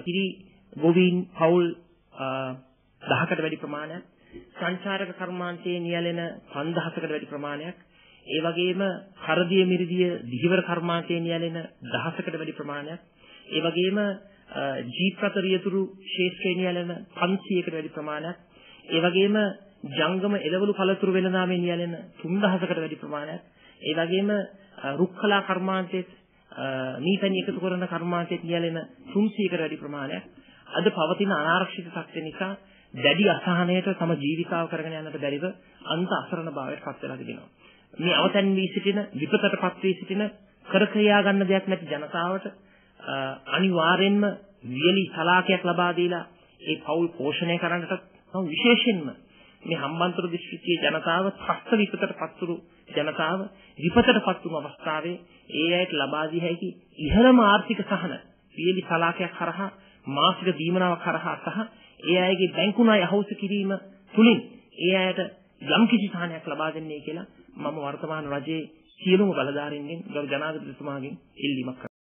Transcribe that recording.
කිරි ගොවීන් පවුල් 10කට වැඩි ප්‍රමාණයක්, සංචාරක කර්මාන්තයේ නියැලෙන 5000කට වැඩි ප්‍රමාණයක්, ඒ වගේම කරදිය මිරිදිය දිහිවර කර්මාන්තයේ නියැලෙන 1000කට වැඩි ප්‍රමාණයක්, ඒ වගේම ජීප්‍රතරියතුරු ශේෂ්ත්‍රයේ නියැලෙන 500කට වැඩි ප්‍රමාණයක්, ඒ වගේම ජංගම එළවලු පළතුරු වෙළඳාමේ නියැලෙන 3000කට වැඩි ප්‍රමාණයක්, ඒ වගේම රුක්කලා කර්මාන්තයේ නීතනි එකතු කරන කර්මාන්තයේ නියැලෙන 300කට වැඩි ප්‍රමාණයක් අද පවතින අනාරක්ෂිත තත්ත්ව නිසා දැඩි අසහනයට තම ජීවිතාව කරගෙන යන්නට බැරිව අන්ත අසරණ භාවයට පත් වෙලා තිබෙනවා. මේ අවතන් වී සිටින විපතටපත් වී සිටින කර ක්‍රියා ගන්න දෙයක් නැති ජනතාවට අනිවාර්යෙන්ම වියලි සලාකයක් ලබා දීලා ඒ පෞල් පෝෂණය කරන්නට විශේෂයෙන්ම මේ හම්බන්තොට දිස්ත්‍රික්කයේ ජනතාව ත්‍රස්ත විපතටපත් වූ ජනතාව විපතටපත් වූ අවස්ථාවේ ඒ අයට ලබා දී හැකි ඉහළම ආර්ථික සහන වියලි සලාකයක් කරහා මාසික දීමනාවක් කරහා සහ ඒ අයගේ බැංකු ණය අහෝස කිරීම තුලින් ඒ අයට යම්කිසි සහනයක් ලබා දෙන්නේ කියලා මම වර්තමාන රජයේ සියලුම බලධාරීන්ගෙන් ගරු ජනාධිපතිතුමාගෙන් ඉල්ලීමක්